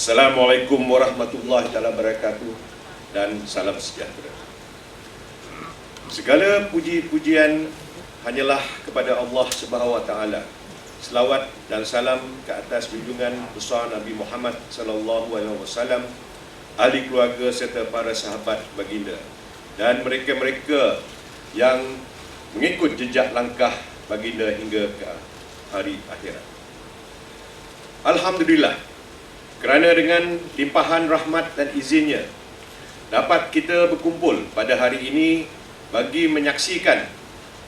Assalamualaikum warahmatullahi wabarakatuh dan salam sejahtera. Segala puji-pujian hanyalah kepada Allah Subhanahu wa taala. Selawat dan salam ke atas junjungan besar Nabi Muhammad sallallahu alaihi wasallam, ahli keluarga serta para sahabat baginda dan mereka-mereka yang mengikut jejak langkah baginda hingga ke hari akhirat. Alhamdulillah, kerana dengan limpahan rahmat dan izinnya dapat kita berkumpul pada hari ini bagi menyaksikan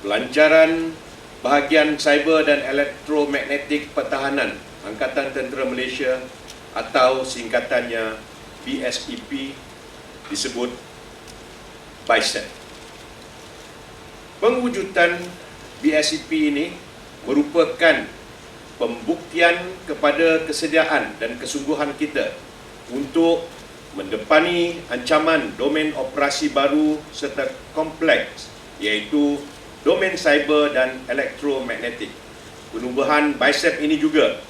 pelancaran bahagian cyber dan elektromagnetik pertahanan Angkatan Tentera Malaysia atau singkatannya BSEP, disebut BICEP. Pengwujudan BSEP ini merupakan pembuktian kepada kesediaan dan kesungguhan kita untuk mendepani ancaman domain operasi baru serta kompleks, iaitu domain cyber dan elektromagnetik. Penubuhan BICEP ini juga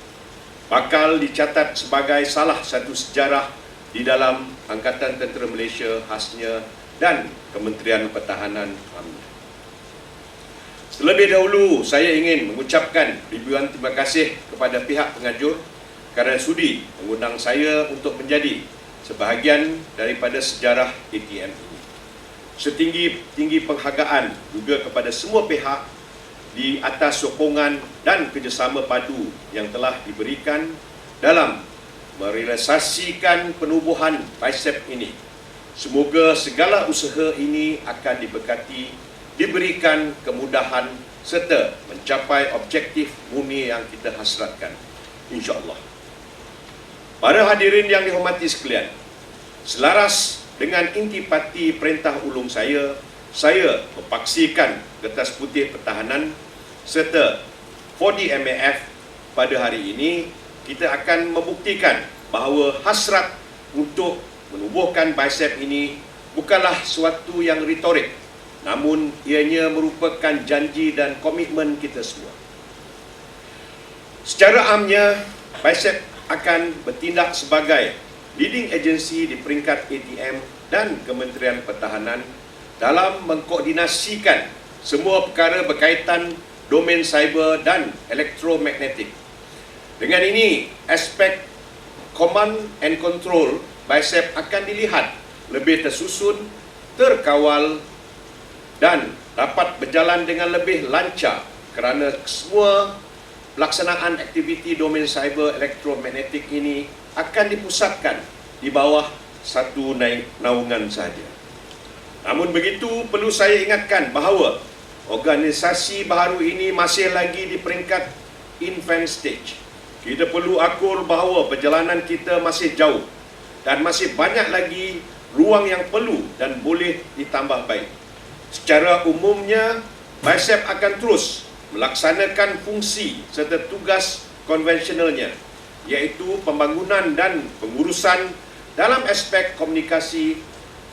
bakal dicatat sebagai salah satu sejarah di dalam Angkatan Tentera Malaysia khasnya dan Kementerian Pertahanan UMNO. Terlebih dahulu, saya ingin mengucapkan ribuan terima kasih kepada pihak pengajur kerana sudi mengundang saya untuk menjadi sebahagian daripada sejarah ATM ini. Setinggi-tinggi penghargaan juga kepada semua pihak di atas sokongan dan kerjasama padu yang telah diberikan dalam merealisasikan penubuhan BICEP ini. Semoga segala usaha ini akan diberkati, diberikan kemudahan serta mencapai objektif murni yang kita hasratkan, insya-Allah. Para hadirin yang dihormati sekalian, selaras dengan intipati perintah ulung saya mempaksikan Kertas Putih Pertahanan serta 4D MAF pada hari ini. Kita akan membuktikan bahawa hasrat untuk menubuhkan BICEP ini bukanlah suatu yang retorik, namun ianya merupakan janji dan komitmen kita semua. Secara amnya, BICEP akan bertindak sebagai leading agency di peringkat ATM dan Kementerian Pertahanan dalam mengkoordinasikan semua perkara berkaitan domain cyber dan elektromagnetik. Dengan ini, aspek command and control BICEP akan dilihat lebih tersusun, terkawal dan dapat berjalan dengan lebih lancar kerana semua pelaksanaan aktiviti domain cyber elektromagnetik ini akan dipusatkan di bawah satu naungan sahaja. Namun begitu, perlu saya ingatkan bahawa organisasi baharu ini masih lagi di peringkat infant stage. Kita perlu akur bahawa perjalanan kita masih jauh dan masih banyak lagi ruang yang perlu dan boleh ditambah baik. Secara umumnya, BICEP akan terus melaksanakan fungsi serta tugas konvensionalnya, iaitu pembangunan dan pengurusan dalam aspek komunikasi,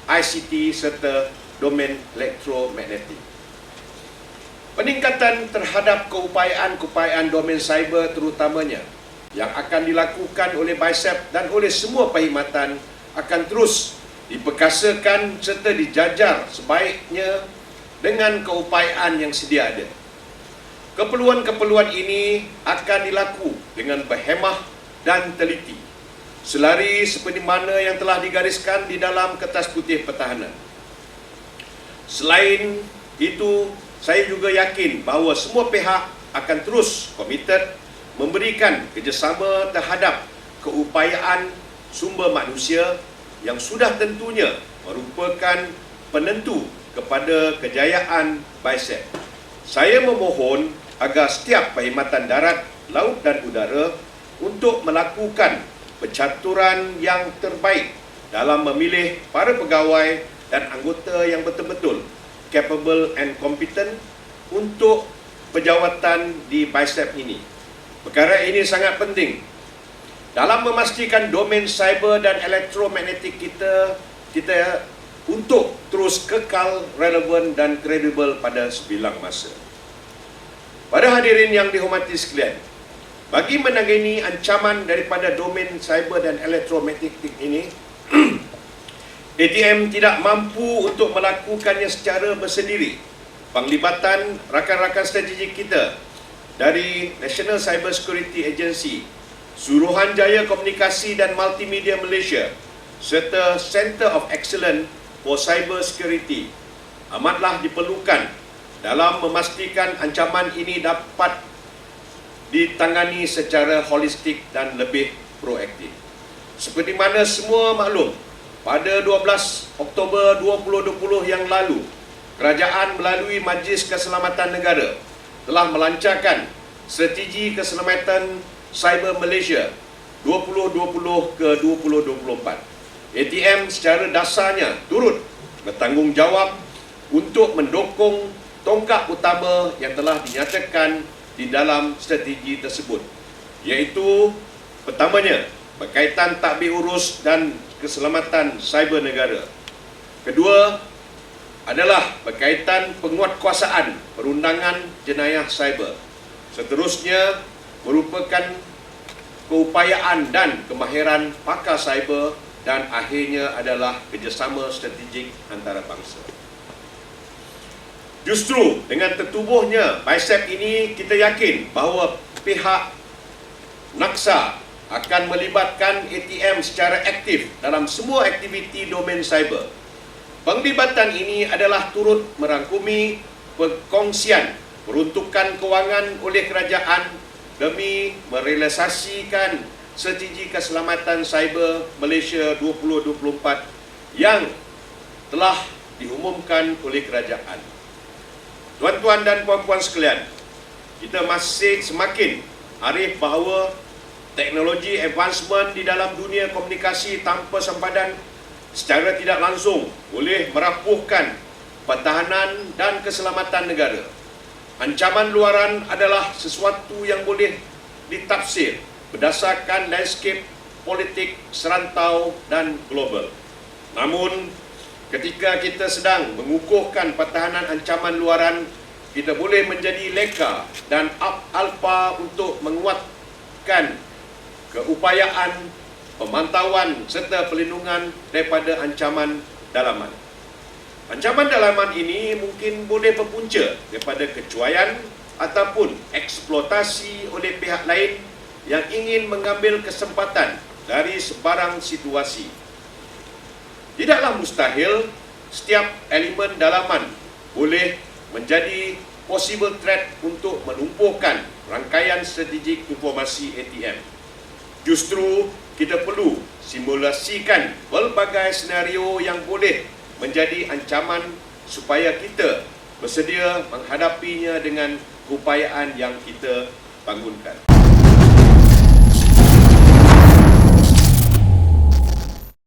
ICT serta domain elektromagnetik. Peningkatan terhadap keupayaan domain cyber terutamanya yang akan dilakukan oleh BICEP dan oleh semua perkhidmatan akan terus diperkasakan serta dijajar sebaiknya dengan keupayaan yang sedia ada. Keperluan-keperluan ini akan dilaku dengan berhemah dan teliti, selari seperti mana yang telah digariskan di dalam Kertas Putih Pertahanan. Selain itu, saya juga yakin bahawa semua pihak akan terus komited memberikan kerjasama terhadap keupayaan sumber manusia yang sudah tentunya merupakan penentu kepada kejayaan BICEP. Saya memohon agar setiap perkhidmatan darat, laut dan udara untuk melakukan pencaturan yang terbaik dalam memilih para pegawai dan anggota yang betul-betul capable and competent untuk pejawatan di BICEP ini. Perkara ini sangat penting dalam memastikan domain cyber dan elektromagnetik kita untuk terus kekal relevan dan kredibel pada sebilang masa. Pada hadirin yang dihormati sekalian, Bagi menangani ancaman daripada domain cyber dan elektromagnetik ini, ATM tidak mampu untuk melakukannya secara bersendiri. Penglibatan rakan-rakan strategik kita dari National Cyber Security Agency, Suruhanjaya Komunikasi dan Multimedia Malaysia serta Center of Excellence for Cyber Security amatlah diperlukan dalam memastikan ancaman ini dapat ditangani secara holistik dan lebih proaktif. Seperti mana semua maklum, pada 12 Oktober 2020 yang lalu, Kerajaan melalui Majlis Keselamatan Negara telah melancarkan Strategi Keselamatan Cyber Malaysia 2020 ke 2024. ATM secara dasarnya turut bertanggungjawab untuk mendukung tongkak utama yang telah dinyatakan di dalam strategi tersebut, iaitu pertamanya berkaitan tadbir urus dan keselamatan cyber negara. Kedua adalah berkaitan penguatkuasaan perundangan jenayah cyber. Seterusnya merupakan keupayaan dan kemahiran pakar cyber, dan akhirnya adalah kerjasama strategik antarabangsa. Justru dengan tertubuhnya BICEP ini, kita yakin bahawa pihak NAKSA akan melibatkan ATM secara aktif dalam semua aktiviti domain cyber. Penglibatan ini adalah turut merangkumi perkongsian peruntukan kewangan oleh kerajaan demi merealisasikan Strategi Keselamatan Cyber Malaysia 2024 yang telah diumumkan oleh kerajaan. Tuan-tuan dan puan-puan sekalian, kita masih semakin arif bahawa teknologi advancement di dalam dunia komunikasi tanpa sempadan secara tidak langsung boleh merapuhkan pertahanan dan keselamatan negara. Ancaman luaran adalah sesuatu yang boleh ditafsir berdasarkan landscape politik serantau dan global. Namun, ketika kita sedang mengukuhkan pertahanan ancaman luaran, kita boleh menjadi leka dan alfa untuk menguatkan keupayaan pemantauan serta perlindungan daripada ancaman dalaman. Ancaman dalaman ini mungkin boleh berpunca daripada kecuaian ataupun eksploitasi oleh pihak lain yang ingin mengambil kesempatan dari sebarang situasi. Tidaklah mustahil setiap elemen dalaman boleh menjadi possible threat untuk melumpuhkan rangkaian strategik informasi ATM. Justru kita perlu simulasikan pelbagai senario yang boleh menjadi ancaman supaya kita bersedia menghadapinya dengan keupayaan yang kita bangunkan.